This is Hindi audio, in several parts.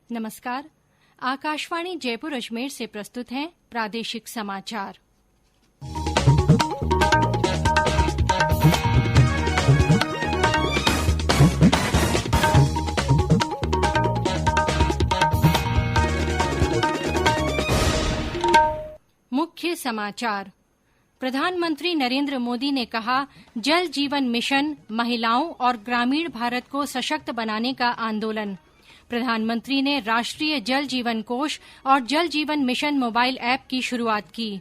नमस्कार। आकाशवाणी जयपुर अजमेर से प्रस्तुत हैं प्रादेशिक समाचार। मुख्य समाचार। प्रधानमंत्री नरेंद्र मोदी ने कहा, जल जीवन मिशन महिलाओं और ग्रामीण भारत को सशक्त बनाने का आंदोलन। प्रधानमंत्री ने राष्ट्रीय जल जीवन कोष और जल जीवन मिशन मोबाइल ऐप की शुरुआत की।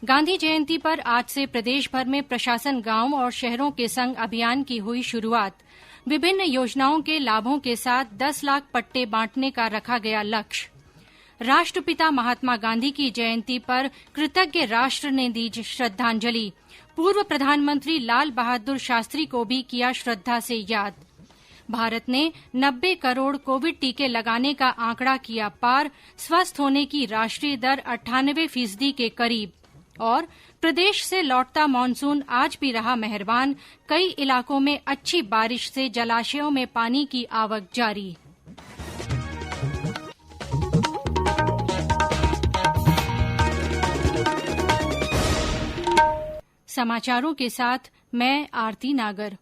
गांधी जयंती पर आज से प्रदेश भर में प्रशासन गांव और शहरों के संग अभियान की हुई शुरुआत। विभिन्न योजनाओं के लाभों के साथ 10 लाख पट्टे बांटने का रखा गया लक्ष्य। राष्ट्रपिता महात्मा गांधी की जयंती पर कृतज्ञ राष्ट्र ने दी श्रद्धांजलि। पूर्व प्रधानमंत्री लाल बहादुर शास्त्री को भी किया श्रद्धा से याद। भारत ने 90 करोड़ कोविड टीके लगाने का आंकड़ा किया पार। स्वस्थ होने की राष्ट्रीय दर 98% के करीब। और प्रदेश से लौटता मानसून आज भी रहा मेहरबान। कई इलाकों में अच्छी बारिश से जलाशयों में पानी की आवक जारी। समाचारों के साथ मैं आरती नागर।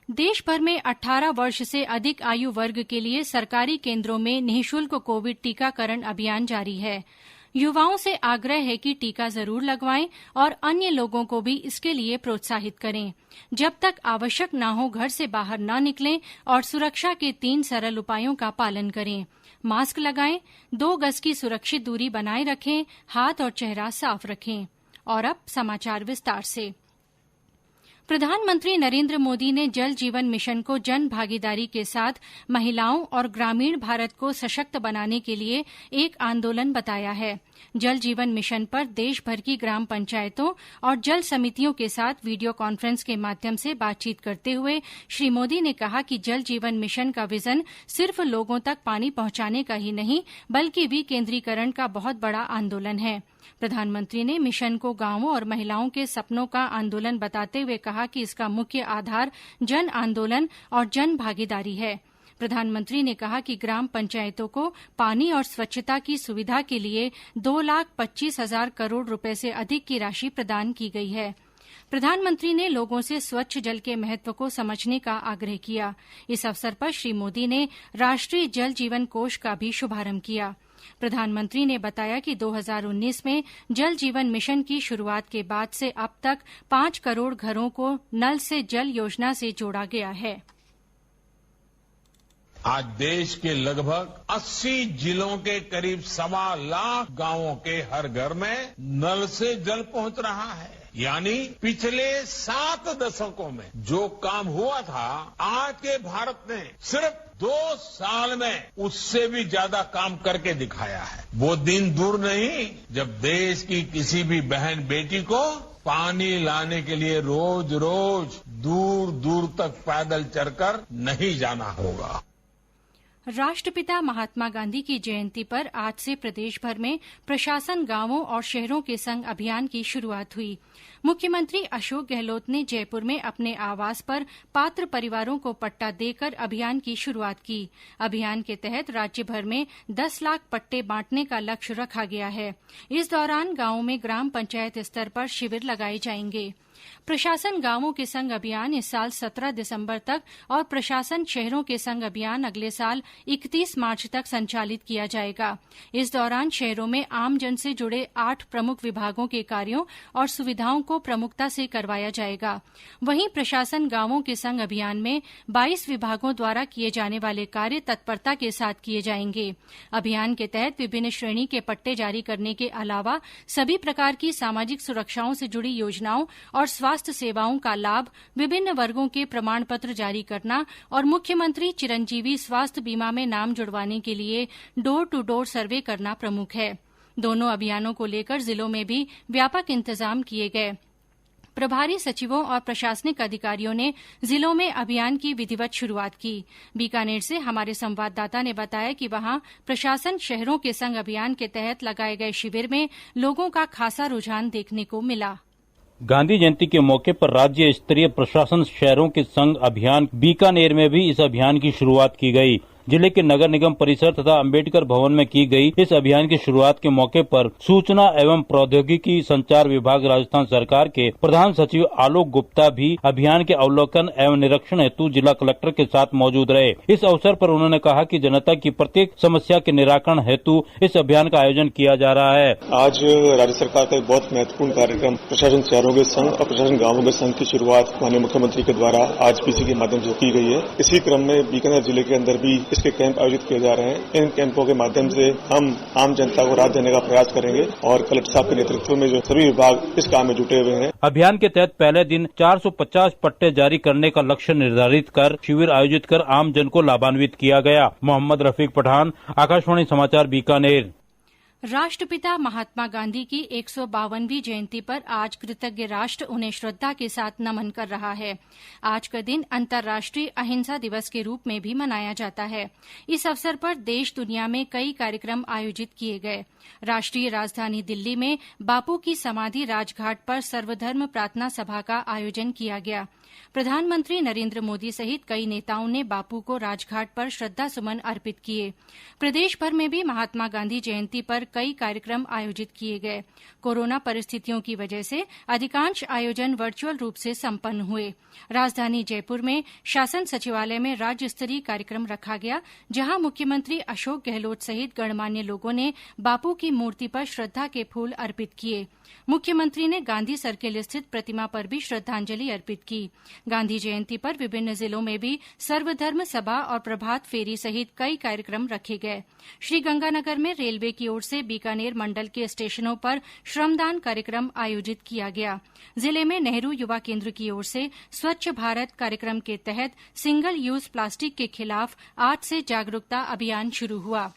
देश भर में 18 वर्ष से अधिक आयु वर्ग के लिए सरकारी केंद्रों में निःशुल्क कोविड टीकाकरण अभियान जारी है। युवाओं से आग्रह है कि टीका जरूर लगवाएं और अन्य लोगों को भी इसके लिए प्रोत्साहित करें। जब तक आवश्यक न हो घर से बाहर न निकलें और सुरक्षा के 3 सरल उपायों का पालन करें। मास्क लगाएं, 2 गज की सुरक्षित दूरी बनाए रखें, हाथ और चेहरा साफ रखें। और अब समाचार विस्तार से। प्रधानमंत्री नरेंद्र मोदी ने जल जीवन मिशन को जन भागीदारी के साथ महिलाओं और ग्रामीण भारत को सशक्त बनाने के लिए एक आंदोलन बताया है। जल जीवन मिशन पर देश भर की ग्राम पंचायतों और जल समितियों के साथ वीडियो कॉन्फ्रेंस के माध्यम से बातचीत करते हुए श्री मोदी ने कहा कि जल जीवन मिशन का विजन सिर्फ लोगों तक पानी पहुंचाने का ही नहीं बल्कि विकेंद्रीकरण का बहुत बड़ा आंदोलन है। प्रधानमंत्री ने मिशन को गांवों और महिलाओं के सपनों का आंदोलन बताते हुए कहा कि इसका मुख्य आधार जन आंदोलन और जन भागीदारी है। प्रधानमंत्री ने कहा कि ग्राम पंचायतों को पानी और स्वच्छता की सुविधा के लिए 2,25,000 करोड़ रुपए से अधिक की राशि प्रदान की गई है। प्रधानमंत्री ने लोगों से स्वच्छ जल के महत्व को समझने का आग्रह किया। इस अवसर पर श्री मोदी ने राष्ट्रीय जल जीवन कोष का भी शुभारंभ किया। प्रधानमंत्री ने बताया कि 2019 में जल जीवन मिशन की शुरुआत के बाद से अब तक 5 करोड़ घरों को नल से जल योजना से जोड़ा गया है। आज देश के लगभग 80 जिलों के करीब 1.25 लाख गांवों के हर घर में नल से जल पहुंच रहा है। यानी पिछले 7 दशकों में जो काम हुआ था, आज के भारत ने सिर्फ 2 साल में उससे भी ज्यादा काम करके दिखाया है। वो दिन दूर नहीं जब देश की किसी भी बहन बेटी को पानी लाने के लिए रोज रोज दूर दूर तक पैदल चलकर नहीं जाना होगा। राष्ट्रपिता महात्मा गांधी की जयंती पर आज से प्रदेश भर में प्रशासन गांवों और शहरों के संग अभियान की शुरुआत हुई। मुख्यमंत्री अशोक गहलोत ने जयपुर में अपने आवास पर पात्र परिवारों को पट्टा देकर अभियान की शुरुआत की। अभियान के तहत राज्य भर में 10 लाख पट्टे बांटने का लक्ष्य रखा गया है। इस दौरान गांवों में ग्राम पंचायत स्तर पर शिविर लगाए जाएंगे। प्रशासन गांवों के संग अभियान इस साल 17 दिसंबर तक और प्रशासन शहरों के संग अभियान अगले साल 31 मार्च तक संचालित किया जाएगा। इस दौरान शहरों में आमजन से जुड़े 8 प्रमुख विभागों के कार्यों और सुविधाओं को प्रमुखता से करवाया जाएगा। वहीं प्रशासन गांवों के संग अभियान में 22 विभागों द्वारा किए जाने वाले कार्य तत्परता के साथ किए जाएंगे। अभियान के तहत विभिन्न श्रेणी के पट्टे जारी करने के अलावा सभी प्रकार की सामाजिक सुरक्षाओं से जुड़ी योजनाओं और स्वास्थ्य सेवाओं का लाभ, विभिन्न वर्गों के प्रमाण पत्र जारी करना और मुख्यमंत्री चिरंजीवी स्वास्थ्य बीमा में नाम जुड़वाने के लिए डोर टू डोर सर्वे करना प्रमुख है। दोनों अभियानों को लेकर जिलों में भी व्यापक इंतजाम किए गए। प्रभारी सचिवों और प्रशासनिक अधिकारियों ने जिलों में अभियान की विधिवत शुरुआत की। बीकानेर से हमारे संवाददाता ने बताया कि वहां प्रशासन शहरों के संग अभियान के तहत लगाए गए शिविर में लोगों का खासा रुझान देखने को मिला। गांधी जयंती के मौके पर राज्य स्तरीय प्रशासन शहरों के संग अभियान बीकानेर में भी इस अभियान की शुरुआत की गई। जिले के नगर निगम परिसर तथा अम्बेडकर भवन में की गई इस अभियान की शुरुआत के मौके पर सूचना एवं प्रौद्योगिकी संचार विभाग राजस्थान सरकार के प्रधान सचिव आलोक गुप्ता भी अभियान के अवलोकन एवं निरीक्षण हेतु जिला कलेक्टर के साथ मौजूद रहे। इस अवसर पर उन्होंने कहा कि जनता की प्रत्येक समस्या के निराकरण हेतु इस अभियान का आयोजन किया जा रहा है। आज राज्य सरकार का एक बहुत महत्वपूर्ण कार्यक्रम प्रशासन शहरों के संघ और प्रशासन गांवों के संघ की शुरुआत माननीय मुख्यमंत्री के द्वारा आज पीसी के माध्यम से की गई है। इसी क्रम में बीकानेर जिले के अंदर भी इसके कैंप आयोजित किए जा रहे हैं। इन कैंपों के माध्यम से हम आम जनता को राहत देने का प्रयास करेंगे और कलेक्टर साहब के नेतृत्व में जो सभी विभाग इस काम में जुटे हुए हैं। अभियान के तहत पहले दिन 450 पट्टे जारी करने का लक्ष्य निर्धारित कर शिविर आयोजित कर आम जन को लाभान्वित किया गया। मोहम्मद रफीक पठान, आकाशवाणी समाचार, बीकानेर। राष्ट्रपिता महात्मा गांधी की 152वीं जयंती पर आज कृतज्ञ राष्ट्र उन्हें श्रद्धा के साथ नमन कर रहा है। आज का दिन अंतर्राष्ट्रीय अहिंसा दिवस के रूप में भी मनाया जाता है। इस अवसर पर देश दुनिया में कई कार्यक्रम आयोजित किए गए। राष्ट्रीय राजधानी दिल्ली में बापू की समाधि राजघाट पर सर्वधर्म प्रार्थना सभा का आयोजन किया गया। प्रधानमंत्री नरेंद्र मोदी सहित कई नेताओं ने बापू को राजघाट पर श्रद्धा सुमन अर्पित किए। प्रदेश भर में भी महात्मा गांधी जयंती पर कई कार्यक्रम आयोजित किए गए। कोरोना परिस्थितियों की वजह से अधिकांश आयोजन वर्चुअल रूप से संपन्न हुए। राजधानी जयपुर में शासन सचिवालय में राज्य स्तरीय कार्यक्रम रखा गया, जहां मुख्यमंत्री अशोक गहलोत सहित गणमान्य लोगों ने बापू की मूर्ति पर श्रद्धा के फूल अर्पित किए। मुख्यमंत्री ने गांधी सर्किल स्थित प्रतिमा पर भी श्रद्धांजलि अर्पित की। गांधी जयंती पर विभिन्न जिलों में भी सर्वधर्म सभा और प्रभात फेरी सहित कई कार्यक्रम रखे गए। श्रीगंगानगर में रेलवे की ओर से बीकानेर मंडल के स्टेशनों पर श्रमदान कार्यक्रम आयोजित किया गया। जिले में नेहरू युवा केन्द्र की ओर से स्वच्छ भारत कार्यक्रम के तहत सिंगल यूज प्लास्टिक के खिलाफ आज से जागरूकता अभियान शुरू हुआ।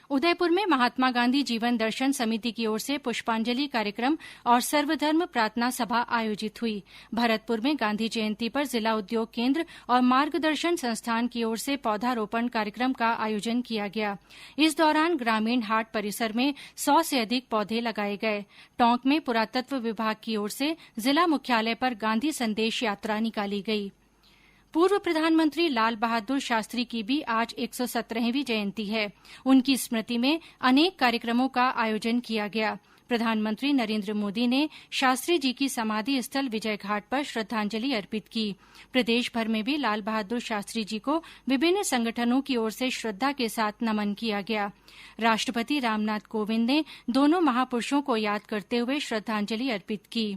उदयपुर में महात्मा गांधी जीवन दर्शन समिति की ओर से पुष्पांजलि कार्यक्रम और सर्वधर्म प्रार्थना सभा आयोजित हुई। भरतपुर में गांधी जयंती पर जिला उद्योग केन्द्र और मार्गदर्शन संस्थान की ओर से पौधारोपण कार्यक्रम का आयोजन किया गया। इस दौरान ग्रामीण हाट परिसर में 100 से अधिक पौधे लगाए गए। टोंक में पुरातत्व विभाग की ओर से जिला मुख्यालय पर गांधी संदेश यात्रा निकाली गई। पूर्व प्रधानमंत्री लाल बहादुर शास्त्री की भी आज 117वीं जयंती है। उनकी स्मृति में अनेक कार्यक्रमों का आयोजन किया गया। प्रधानमंत्री नरेंद्र मोदी ने शास्त्री जी की समाधि स्थल विजय घाट पर श्रद्धांजलि अर्पित की। प्रदेश भर में भी लाल बहादुर शास्त्री जी को विभिन्न संगठनों की ओर से श्रद्धा के साथ नमन किया गया। राष्ट्रपति रामनाथ कोविंद ने दोनों महापुरुषों को याद करते हुए श्रद्धांजलि अर्पित की।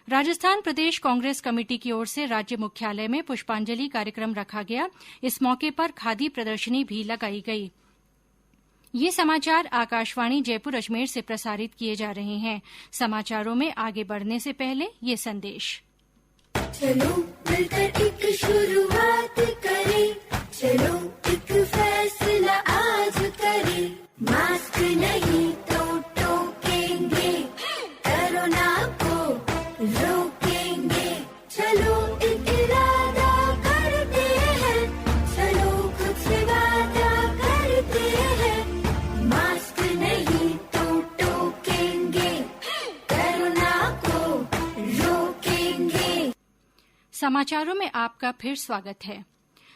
राजस्थान प्रदेश कांग्रेस कमेटी की ओर से राज्य मुख्यालय में पुष्पांजलि कार्यक्रम रखा गया। इस मौके पर खादी प्रदर्शनी भी लगाई गई। ये समाचार आकाशवाणी जयपुर अजमेर से प्रसारित किए जा रहे हैं। समाचारों में आगे बढ़ने से पहले ये संदेश। चलो मिलकर एक शुरुआत करें, चलो एक फैसला आज करें, मास्क नहीं तो टोकेंगे, कोरोना रोकेंगे, चलो एक इरादा करते हैं, चलो खुद से वादा करते हैं, मास्क नहीं तो टोकेंगे, कोरोना को रोकेंगे। समाचारों में आपका फिर स्वागत है।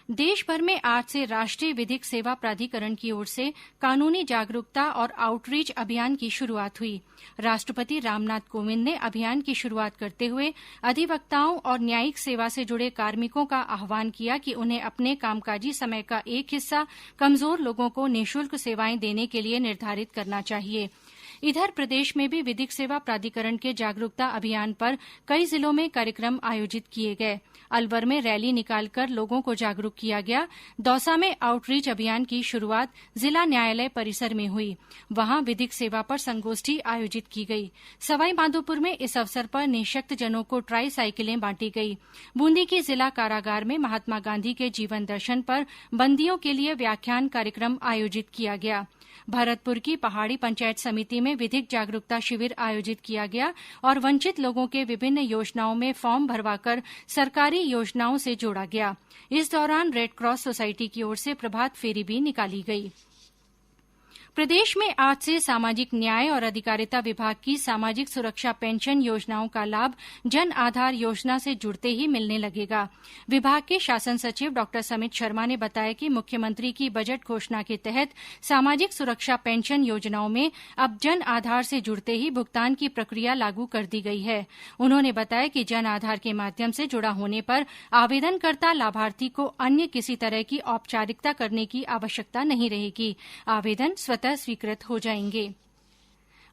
देश भर में आज से राष्ट्रीय विधिक सेवा प्राधिकरण की ओर से कानूनी जागरूकता और आउटरीच अभियान की शुरुआत हुई। राष्ट्रपति रामनाथ कोविंद ने अभियान की शुरुआत करते हुए अधिवक्ताओं और न्यायिक सेवा से जुड़े कार्मिकों का आह्वान किया कि उन्हें अपने कामकाजी समय का एक हिस्सा कमजोर लोगों को निःशुल्क सेवाएं देने के लिए निर्धारित करना चाहिए। इधर प्रदेश में भी विधिक सेवा प्राधिकरण के जागरूकता अभियान पर कई जिलों में कार्यक्रम आयोजित किए गए। अलवर में रैली निकालकर लोगों को जागरूक किया गया। दौसा में आउटरीच अभियान की शुरुआत जिला न्यायालय परिसर में हुई। वहां विधिक सेवा पर संगोष्ठी आयोजित की गई। सवाई माधोपुर में इस अवसर पर निःशक्तजनों को ट्राई साइकिलें बांटी गई। बूंदी के जिला कारागार में महात्मा गांधी के जीवन दर्शन पर बंदियों के लिए व्याख्यान कार्यक्रम आयोजित किया गया। भरतपुर की पहाड़ी पंचायत समिति में विधिक जागरूकता शिविर आयोजित किया गया और वंचित लोगों के विभिन्न योजनाओं में फॉर्म भरवाकर सरकारी योजनाओं से जोड़ा गया। इस दौरान रेडक्रॉस सोसाइटी की ओर से प्रभात फेरी भी निकाली गई। प्रदेश में आज से सामाजिक न्याय और अधिकारिता विभाग की सामाजिक सुरक्षा पेंशन योजनाओं का लाभ जन आधार योजना से जुड़ते ही मिलने लगेगा। विभाग के शासन सचिव डॉ समित शर्मा ने बताया कि मुख्यमंत्री की बजट घोषणा के तहत सामाजिक सुरक्षा पेंशन योजनाओं में अब जन आधार से जुड़ते ही भुगतान की प्रक्रिया लागू कर दी गई है। उन्होंने बताया कि जन आधार के माध्यम से जुड़ा होने पर आवेदनकर्ता लाभार्थी को अन्य किसी तरह की औपचारिकता करने की आवश्यकता नहीं रहेगी। आवेदन स्वतः स्वीकृत हो जाएंगे।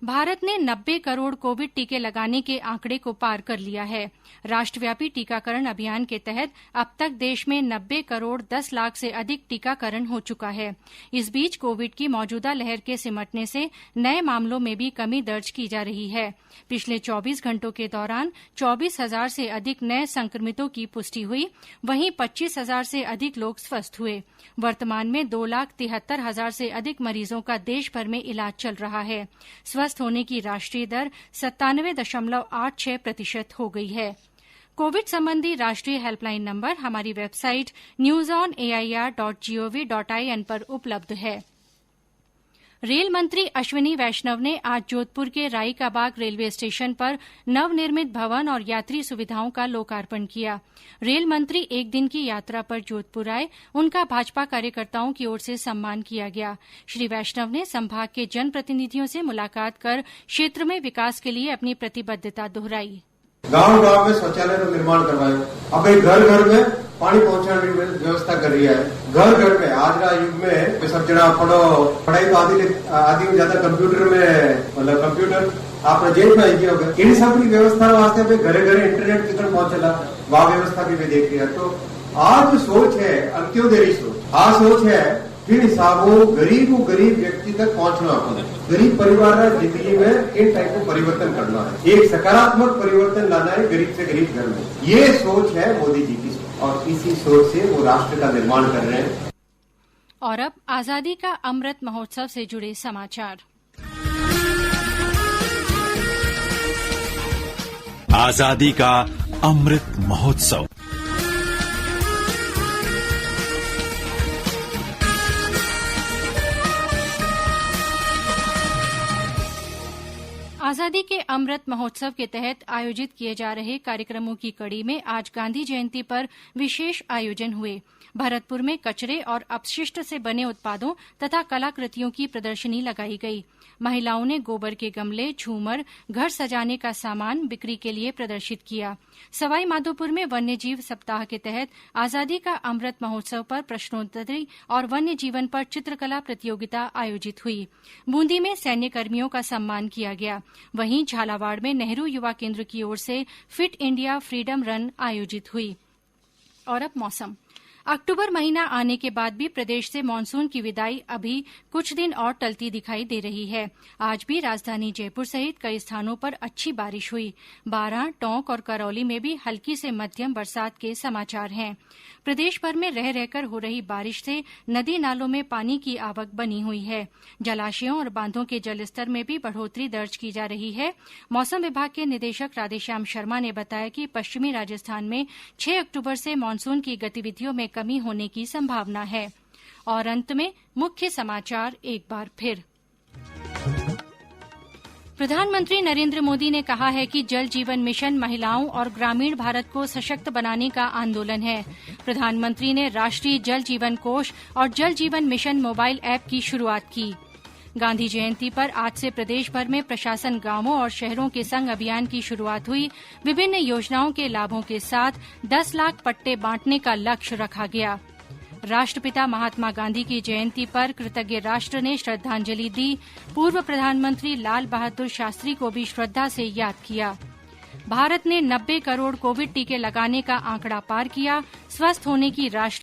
भारत ने 90 करोड़ कोविड टीके लगाने के आंकड़े को पार कर लिया है। राष्ट्रव्यापी टीकाकरण अभियान के तहत अब तक देश में 90 करोड़ 10 लाख से अधिक टीकाकरण हो चुका है। इस बीच कोविड की मौजूदा लहर के सिमटने से नए मामलों में भी कमी दर्ज की जा रही है। पिछले 24 घंटों के दौरान 24,000 से अधिक नए संक्रमितों की पुष्टि हुई, वहीं 25,000 से अधिक लोग स्वस्थ हुए। वर्तमान में 2,73,000 से अधिक मरीजों का देश भर में इलाज चल रहा है। स्वस्थ होने की राष्ट्रीय दर 97.86% हो गई है। कोविड संबंधी राष्ट्रीय हेल्पलाइन नंबर हमारी वेबसाइट newsonair.gov.in पर उपलब्ध है। रेल मंत्री अश्विनी वैष्णव ने आज जोधपुर के राई का बाग रेलवे स्टेशन पर नवनिर्मित भवन और यात्री सुविधाओं का लोकार्पण किया। रेल मंत्री एक दिन की यात्रा पर जोधपुर आए, उनका भाजपा कार्यकर्ताओं की ओर से सम्मान किया गया। श्री वैष्णव ने संभाग के जनप्रतिनिधियों से मुलाकात कर क्षेत्र में विकास के लिए अपनी प्रतिबद्धता दोहराई। गांव-गांव में शौचालय का निर्माण करवायो। अब घर-घर में पानी पहुंचाने की व्यवस्था कर रही है। घर-घर में आज का युग में सब जना पढ़ाई तो आदि में ज्यादा कंप्यूटर में मतलब कंप्यूटर आपने जेल में आई होगा। इन सब की व्यवस्था वास्ते पे घरे-घरे इंटरनेट कितना पहुंचला, वह व्यवस्था भी देख रही है। तो आज जो सोच है अंत्योदय सोच, आज सोच है फिर हिसाबों गरीब व्यक्ति तक पहुंचना है। गरीब परिवार जिंदगी में इन टाइप को परिवर्तन करना है, एक सकारात्मक परिवर्तन लाना है गरीब से गरीब घर में। ये सोच है मोदी जी की और इसी सोच से वो राष्ट्र का निर्माण कर रहे हैं। और अब आजादी का अमृत महोत्सव से जुड़े समाचार। आजादी का अमृत महोत्सव। आजादी के अमृत महोत्सव के तहत आयोजित किए जा रहे कार्यक्रमों की कड़ी में आज गांधी जयंती पर विशेष आयोजन हुए। भरतपुर में कचरे और अपशिष्ट से बने उत्पादों तथा कलाकृतियों की प्रदर्शनी लगाई गई। महिलाओं ने गोबर के गमले, झूमर, घर सजाने का सामान बिक्री के लिए प्रदर्शित किया। सवाई माधोपुर में वन्य जीव सप्ताह के तहत आजादी का अमृत महोत्सव पर प्रश्नोत्तरी और वन्य जीवन पर चित्रकला प्रतियोगिता आयोजित हुई। बूंदी में सैन्य कर्मियों का सम्मान किया गया। वहीं झालावाड़ में नेहरू युवा केन्द्र की ओर से फिट इंडिया फ्रीडम रन आयोजित हुई। और अब मौसम। अक्टूबर महीना आने के बाद भी प्रदेश से मानसून की विदाई अभी कुछ दिन और टलती दिखाई दे रही है। आज भी राजधानी जयपुर सहित कई स्थानों पर अच्छी बारिश हुई। बारां, टोंक और करौली में भी हल्की से मध्यम बरसात के समाचार हैं। प्रदेश भर में रह रहकर हो रही बारिश से नदी नालों में पानी की आवक बनी हुई है। जलाशयों और बांधों के जलस्तर में भी बढ़ोतरी दर्ज की जा रही है। मौसम विभाग के निदेशक राधेश्याम शर्मा ने बताया कि पश्चिमी राजस्थान में 6 अक्टूबर से मानसून की गतिविधियों में कमी होने की संभावना है। और अंत में मुख्य समाचार एक बार फिर। प्रधानमंत्री नरेंद्र मोदी ने कहा है कि जल जीवन मिशन महिलाओं और ग्रामीण भारत को सशक्त बनाने का आंदोलन है। प्रधानमंत्री ने राष्ट्रीय जल जीवन कोष और जल जीवन मिशन मोबाइल ऐप की शुरुआत की। गांधी जयंती पर आज से प्रदेश भर में प्रशासन गांवों और शहरों के संग अभियान की शुरुआत हुई। विभिन्न योजनाओं के लाभों के साथ 10 लाख पट्टे बांटने का लक्ष्य रखा गया। राष्ट्रपिता महात्मा गांधी की जयंती पर कृतज्ञ राष्ट्र ने श्रद्धांजलि दी। पूर्व प्रधानमंत्री लाल बहादुर शास्त्री को भी श्रद्धा से याद किया। भारत ने 90 करोड़ कोविड टीके लगाने का आंकड़ा पार किया। स्वस्थ होने की राष्ट्रीय